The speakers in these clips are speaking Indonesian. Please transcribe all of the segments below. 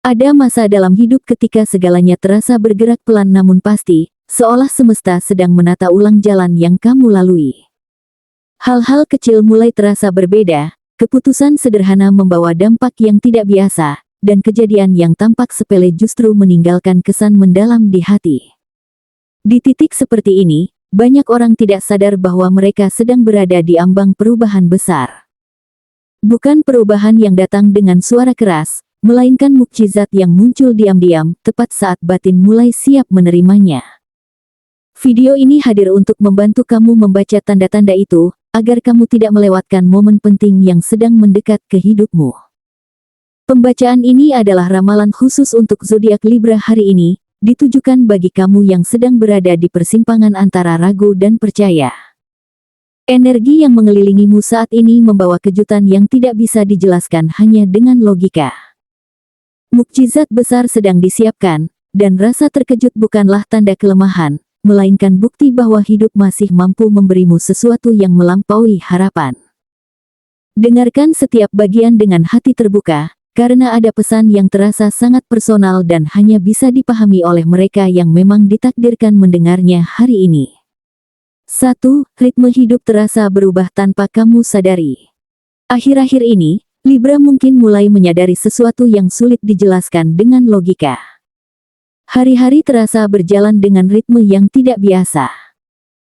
Ada masa dalam hidup ketika segalanya terasa bergerak pelan namun pasti, seolah semesta sedang menata ulang jalan yang kamu lalui. Hal-hal kecil mulai terasa berbeda, keputusan sederhana membawa dampak yang tidak biasa, dan kejadian yang tampak sepele justru meninggalkan kesan mendalam di hati. Di titik seperti ini, banyak orang tidak sadar bahwa mereka sedang berada di ambang perubahan besar. Bukan perubahan yang datang dengan suara keras, melainkan mukjizat yang muncul diam-diam, tepat saat batin mulai siap menerimanya. Video ini hadir untuk membantu kamu membaca tanda-tanda itu, agar kamu tidak melewatkan momen penting yang sedang mendekat ke hidupmu. Pembacaan ini adalah ramalan khusus untuk zodiak Libra hari ini, ditujukan bagi kamu yang sedang berada di persimpangan antara ragu dan percaya. Energi yang mengelilingimu saat ini membawa kejutan yang tidak bisa dijelaskan hanya dengan logika. Mukjizat besar sedang disiapkan, dan rasa terkejut bukanlah tanda kelemahan, melainkan bukti bahwa hidup masih mampu memberimu sesuatu yang melampaui harapan. Dengarkan setiap bagian dengan hati terbuka, karena ada pesan yang terasa sangat personal dan hanya bisa dipahami oleh mereka yang memang ditakdirkan mendengarnya hari ini. 1. Ritme hidup terasa berubah tanpa kamu sadari. Akhir-akhir ini, Libra mungkin mulai menyadari sesuatu yang sulit dijelaskan dengan logika. Hari-hari terasa berjalan dengan ritme yang tidak biasa.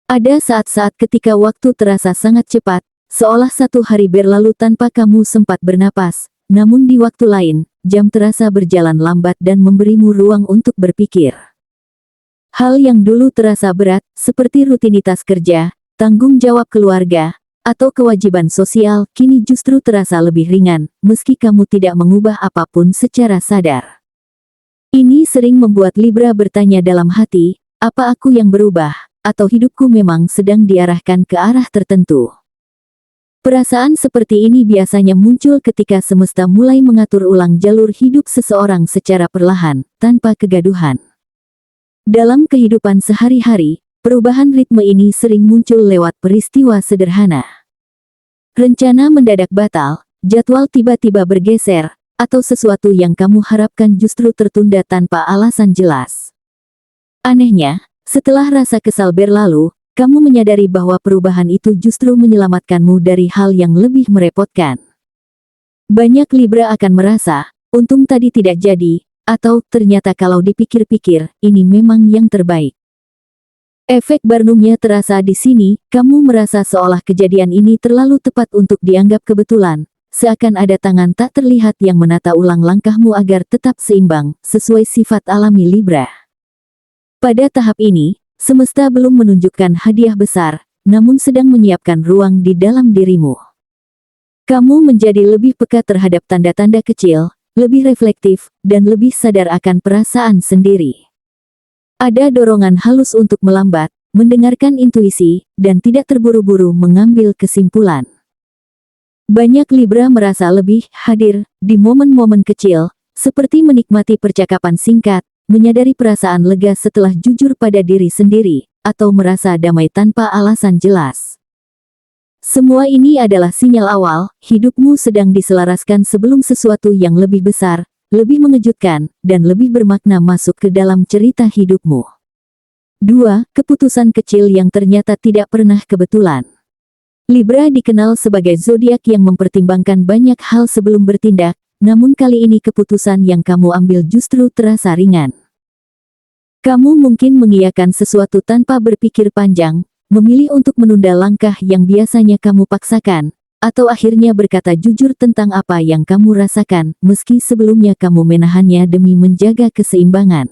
Ada saat-saat ketika waktu terasa sangat cepat, seolah satu hari berlalu tanpa kamu sempat bernapas, namun di waktu lain, jam terasa berjalan lambat dan memberimu ruang untuk berpikir. Hal yang dulu terasa berat, seperti rutinitas kerja, tanggung jawab keluarga, atau kewajiban sosial, kini justru terasa lebih ringan, meski kamu tidak mengubah apapun secara sadar. Ini sering membuat Libra bertanya dalam hati, apa aku yang berubah, atau hidupku memang sedang diarahkan ke arah tertentu? Perasaan seperti ini biasanya muncul ketika semesta mulai mengatur ulang jalur hidup seseorang secara perlahan, tanpa kegaduhan. Dalam kehidupan sehari-hari, perubahan ritme ini sering muncul lewat peristiwa sederhana. Rencana mendadak batal, jadwal tiba-tiba bergeser, atau sesuatu yang kamu harapkan justru tertunda tanpa alasan jelas. Anehnya, setelah rasa kesal berlalu, kamu menyadari bahwa perubahan itu justru menyelamatkanmu dari hal yang lebih merepotkan. Banyak Libra akan merasa, untung tadi tidak jadi, atau ternyata kalau dipikir-pikir, ini memang yang terbaik. Efek Barnumnya terasa di sini, kamu merasa seolah kejadian ini terlalu tepat untuk dianggap kebetulan, seakan ada tangan tak terlihat yang menata ulang langkahmu agar tetap seimbang, sesuai sifat alami Libra. Pada tahap ini, semesta belum menunjukkan hadiah besar, namun sedang menyiapkan ruang di dalam dirimu. Kamu menjadi lebih peka terhadap tanda-tanda kecil, lebih reflektif, dan lebih sadar akan perasaan sendiri. Ada dorongan halus untuk melambat, mendengarkan intuisi, dan tidak terburu-buru mengambil kesimpulan. Banyak Libra merasa lebih hadir di momen-momen kecil, seperti menikmati percakapan singkat, menyadari perasaan lega setelah jujur pada diri sendiri, atau merasa damai tanpa alasan jelas. Semua ini adalah sinyal awal, hidupmu sedang diselaraskan sebelum sesuatu yang lebih besar, lebih mengejutkan, dan lebih bermakna masuk ke dalam cerita hidupmu. 2. Keputusan kecil yang ternyata tidak pernah kebetulan. Libra dikenal sebagai zodiak yang mempertimbangkan banyak hal sebelum bertindak, namun kali ini keputusan yang kamu ambil justru terasa ringan. Kamu mungkin mengiyakan sesuatu tanpa berpikir panjang, memilih untuk menunda langkah yang biasanya kamu paksakan, atau akhirnya berkata jujur tentang apa yang kamu rasakan, meski sebelumnya kamu menahannya demi menjaga keseimbangan.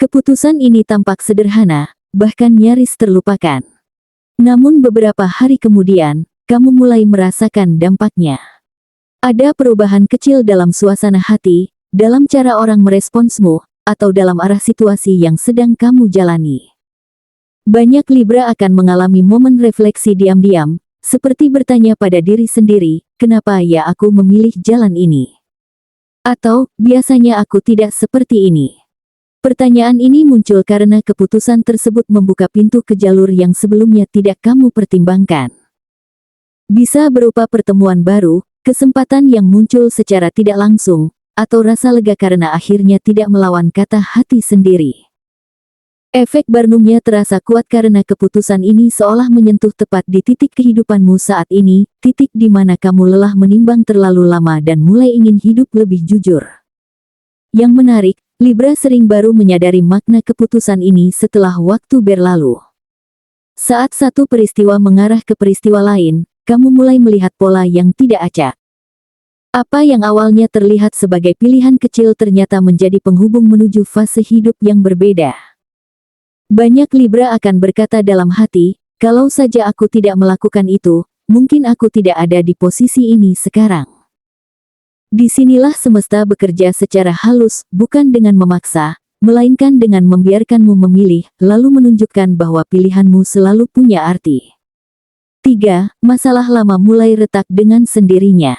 Keputusan ini tampak sederhana, bahkan nyaris terlupakan. Namun beberapa hari kemudian, kamu mulai merasakan dampaknya. Ada perubahan kecil dalam suasana hati, dalam cara orang meresponsmu, atau dalam arah situasi yang sedang kamu jalani. Banyak Libra akan mengalami momen refleksi diam-diam, seperti bertanya pada diri sendiri, kenapa ya aku memilih jalan ini? Atau, biasanya aku tidak seperti ini. Pertanyaan ini muncul karena keputusan tersebut membuka pintu ke jalur yang sebelumnya tidak kamu pertimbangkan. Bisa berupa pertemuan baru, kesempatan yang muncul secara tidak langsung, atau rasa lega karena akhirnya tidak melawan kata hati sendiri. Efek Barnumnya terasa kuat karena keputusan ini seolah menyentuh tepat di titik kehidupanmu saat ini, titik di mana kamu lelah menimbang terlalu lama dan mulai ingin hidup lebih jujur. Yang menarik, Libra sering baru menyadari makna keputusan ini setelah waktu berlalu. Saat satu peristiwa mengarah ke peristiwa lain, kamu mulai melihat pola yang tidak acak. Apa yang awalnya terlihat sebagai pilihan kecil ternyata menjadi penghubung menuju fase hidup yang berbeda. Banyak Libra akan berkata dalam hati, kalau saja aku tidak melakukan itu, mungkin aku tidak ada di posisi ini sekarang. Disinilah semesta bekerja secara halus, bukan dengan memaksa, melainkan dengan membiarkanmu memilih, lalu menunjukkan bahwa pilihanmu selalu punya arti. 3. Masalah lama mulai retak dengan sendirinya.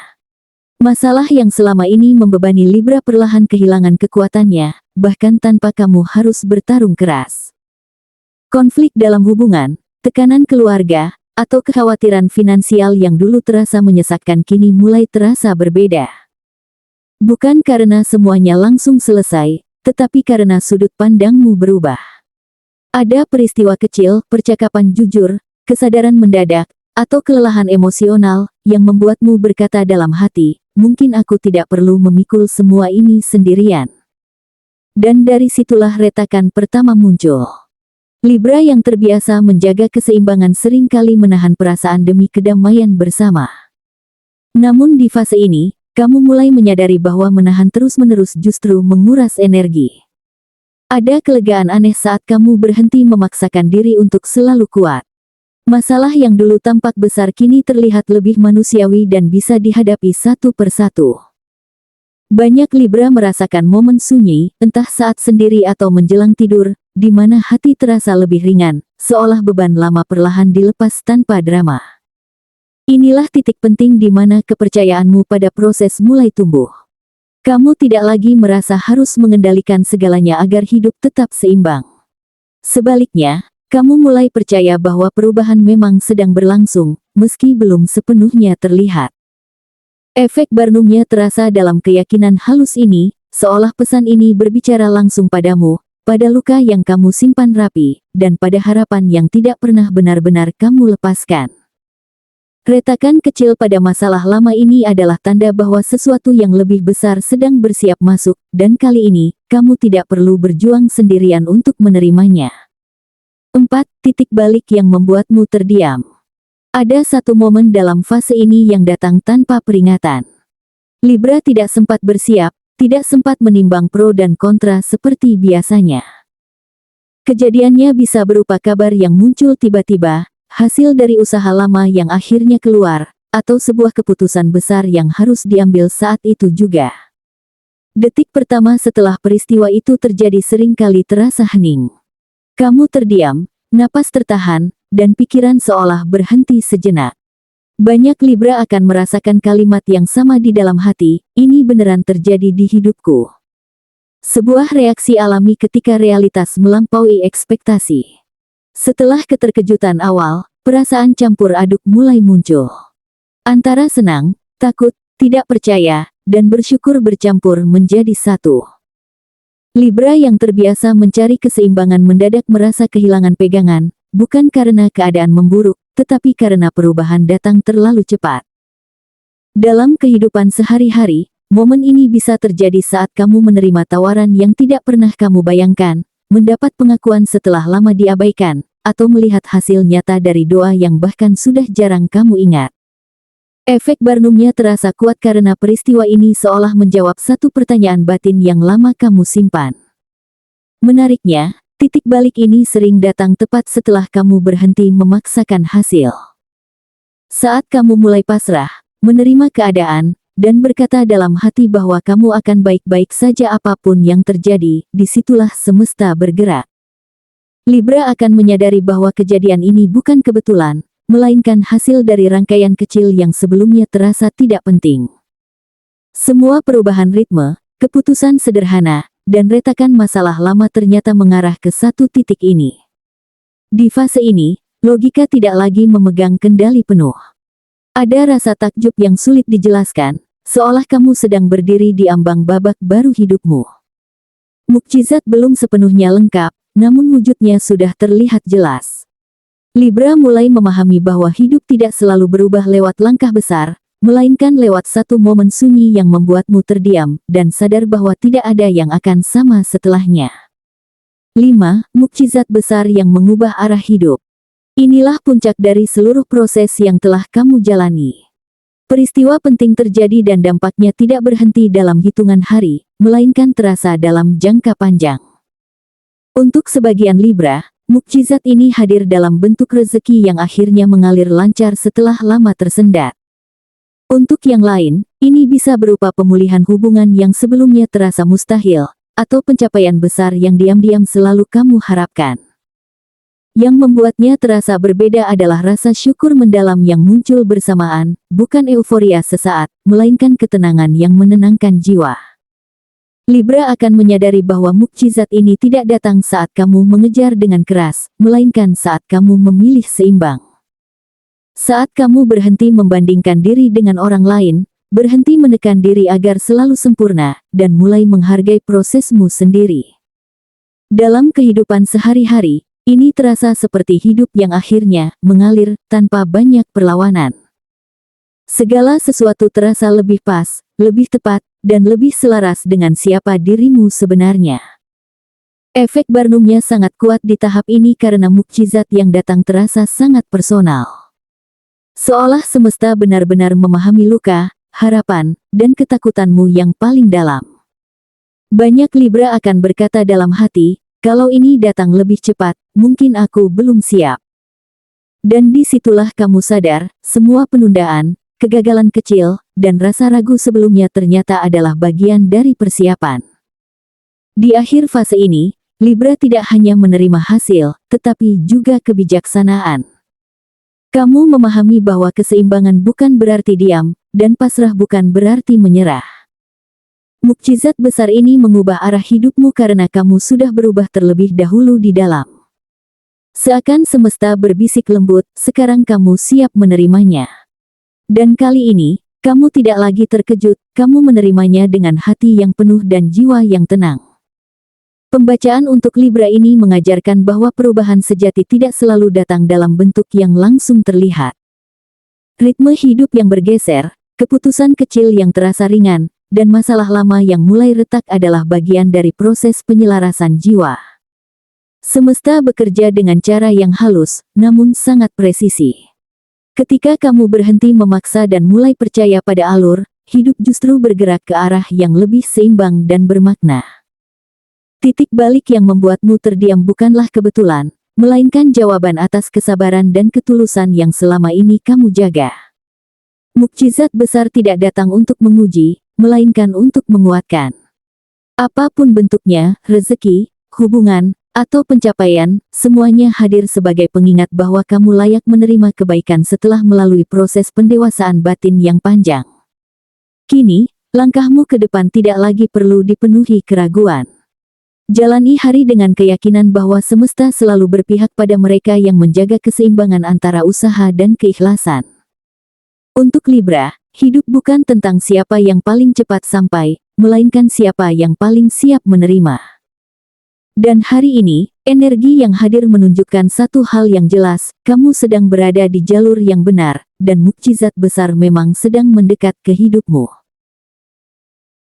Masalah yang selama ini membebani Libra perlahan kehilangan kekuatannya, bahkan tanpa kamu harus bertarung keras. Konflik dalam hubungan, tekanan keluarga, atau kekhawatiran finansial yang dulu terasa menyesakkan kini mulai terasa berbeda. Bukan karena semuanya langsung selesai, tetapi karena sudut pandangmu berubah. Ada peristiwa kecil, percakapan jujur, kesadaran mendadak, atau kelelahan emosional, yang membuatmu berkata dalam hati, mungkin aku tidak perlu memikul semua ini sendirian. Dan dari situlah retakan pertama muncul. Libra yang terbiasa menjaga keseimbangan seringkali menahan perasaan demi kedamaian bersama. Namun di fase ini, kamu mulai menyadari bahwa menahan terus-menerus justru menguras energi. Ada kelegaan aneh saat kamu berhenti memaksakan diri untuk selalu kuat. Masalah yang dulu tampak besar kini terlihat lebih manusiawi dan bisa dihadapi satu persatu. Banyak Libra merasakan momen sunyi, entah saat sendiri atau menjelang tidur, di mana hati terasa lebih ringan, seolah beban lama perlahan dilepas tanpa drama. Inilah titik penting di mana kepercayaanmu pada proses mulai tumbuh. Kamu tidak lagi merasa harus mengendalikan segalanya agar hidup tetap seimbang. Sebaliknya, kamu mulai percaya bahwa perubahan memang sedang berlangsung, meski belum sepenuhnya terlihat. Efek Barnumnya terasa dalam keyakinan halus ini, seolah pesan ini berbicara langsung padamu, pada luka yang kamu simpan rapi, dan pada harapan yang tidak pernah benar-benar kamu lepaskan. Retakan kecil pada masalah lama ini adalah tanda bahwa sesuatu yang lebih besar sedang bersiap masuk, dan kali ini, kamu tidak perlu berjuang sendirian untuk menerimanya. 4. Titik balik yang membuatmu terdiam. Ada satu momen dalam fase ini yang datang tanpa peringatan. Libra tidak sempat bersiap, tidak sempat menimbang pro dan kontra seperti biasanya. Kejadiannya bisa berupa kabar yang muncul tiba-tiba, hasil dari usaha lama yang akhirnya keluar, atau sebuah keputusan besar yang harus diambil saat itu juga. Detik pertama setelah peristiwa itu terjadi seringkali terasa hening. Kamu terdiam, napas tertahan, dan pikiran seolah berhenti sejenak. Banyak Libra akan merasakan kalimat yang sama di dalam hati, ini beneran terjadi di hidupku. Sebuah reaksi alami ketika realitas melampaui ekspektasi. Setelah keterkejutan awal, perasaan campur aduk mulai muncul. Antara senang, takut, tidak percaya, dan bersyukur bercampur menjadi satu. Libra yang terbiasa mencari keseimbangan mendadak merasa kehilangan pegangan, bukan karena keadaan memburuk, tetapi karena perubahan datang terlalu cepat. Dalam kehidupan sehari-hari, momen ini bisa terjadi saat kamu menerima tawaran yang tidak pernah kamu bayangkan, mendapat pengakuan setelah lama diabaikan, atau melihat hasil nyata dari doa yang bahkan sudah jarang kamu ingat. Efek Barnumnya terasa kuat karena peristiwa ini seolah menjawab satu pertanyaan batin yang lama kamu simpan. Menariknya, titik balik ini sering datang tepat setelah kamu berhenti memaksakan hasil. Saat kamu mulai pasrah, menerima keadaan, dan berkata dalam hati bahwa kamu akan baik-baik saja apapun yang terjadi, disitulah semesta bergerak. Libra akan menyadari bahwa kejadian ini bukan kebetulan, melainkan hasil dari rangkaian kecil yang sebelumnya terasa tidak penting. Semua perubahan ritme, keputusan sederhana, dan retakan masalah lama ternyata mengarah ke satu titik ini. Di fase ini, logika tidak lagi memegang kendali penuh. Ada rasa takjub yang sulit dijelaskan, seolah kamu sedang berdiri di ambang babak baru hidupmu. Mukjizat belum sepenuhnya lengkap, namun wujudnya sudah terlihat jelas. Libra mulai memahami bahwa hidup tidak selalu berubah lewat langkah besar, melainkan lewat satu momen sunyi yang membuatmu terdiam, dan sadar bahwa tidak ada yang akan sama setelahnya. 5. Mukjizat besar yang mengubah arah hidup. Inilah puncak dari seluruh proses yang telah kamu jalani. Peristiwa penting terjadi dan dampaknya tidak berhenti dalam hitungan hari, melainkan terasa dalam jangka panjang. Untuk sebagian Libra, mukjizat ini hadir dalam bentuk rezeki yang akhirnya mengalir lancar setelah lama tersendat. Untuk yang lain, ini bisa berupa pemulihan hubungan yang sebelumnya terasa mustahil, atau pencapaian besar yang diam-diam selalu kamu harapkan. Yang membuatnya terasa berbeda adalah rasa syukur mendalam yang muncul bersamaan, bukan euforia sesaat, melainkan ketenangan yang menenangkan jiwa. Libra akan menyadari bahwa mukjizat ini tidak datang saat kamu mengejar dengan keras, melainkan saat kamu memilih seimbang. Saat kamu berhenti membandingkan diri dengan orang lain, berhenti menekan diri agar selalu sempurna, dan mulai menghargai prosesmu sendiri. Dalam kehidupan sehari-hari, ini terasa seperti hidup yang akhirnya mengalir tanpa banyak perlawanan. Segala sesuatu terasa lebih pas, lebih tepat, dan lebih selaras dengan siapa dirimu sebenarnya. Efek Barnumnya sangat kuat di tahap ini karena mukjizat yang datang terasa sangat personal. Seolah semesta benar-benar memahami luka, harapan, dan ketakutanmu yang paling dalam. Banyak Libra akan berkata dalam hati, kalau ini datang lebih cepat, mungkin aku belum siap. Dan disitulah kamu sadar, semua penundaan, kegagalan kecil, dan rasa ragu sebelumnya ternyata adalah bagian dari persiapan. Di akhir fase ini, Libra tidak hanya menerima hasil, tetapi juga kebijaksanaan. Kamu memahami bahwa keseimbangan bukan berarti diam, dan pasrah bukan berarti menyerah. Mukjizat besar ini mengubah arah hidupmu karena kamu sudah berubah terlebih dahulu di dalam. Seakan semesta berbisik lembut, sekarang kamu siap menerimanya. Dan kali ini, kamu tidak lagi terkejut, kamu menerimanya dengan hati yang penuh dan jiwa yang tenang. Pembacaan untuk Libra ini mengajarkan bahwa perubahan sejati tidak selalu datang dalam bentuk yang langsung terlihat. Ritme hidup yang bergeser, keputusan kecil yang terasa ringan, dan masalah lama yang mulai retak adalah bagian dari proses penyelarasan jiwa. Semesta bekerja dengan cara yang halus, namun sangat presisi. Ketika kamu berhenti memaksa dan mulai percaya pada alur, hidup justru bergerak ke arah yang lebih seimbang dan bermakna. Titik balik yang membuatmu terdiam bukanlah kebetulan, melainkan jawaban atas kesabaran dan ketulusan yang selama ini kamu jaga. Mukjizat besar tidak datang untuk menguji, melainkan untuk menguatkan. Apapun bentuknya, rezeki, hubungan, atau pencapaian, semuanya hadir sebagai pengingat bahwa kamu layak menerima kebaikan setelah melalui proses pendewasaan batin yang panjang. Kini, langkahmu ke depan tidak lagi perlu dipenuhi keraguan. Jalani hari dengan keyakinan bahwa semesta selalu berpihak pada mereka yang menjaga keseimbangan antara usaha dan keikhlasan. Untuk Libra, hidup bukan tentang siapa yang paling cepat sampai, melainkan siapa yang paling siap menerima. Dan hari ini, energi yang hadir menunjukkan satu hal yang jelas, kamu sedang berada di jalur yang benar, dan mukjizat besar memang sedang mendekat ke hidupmu.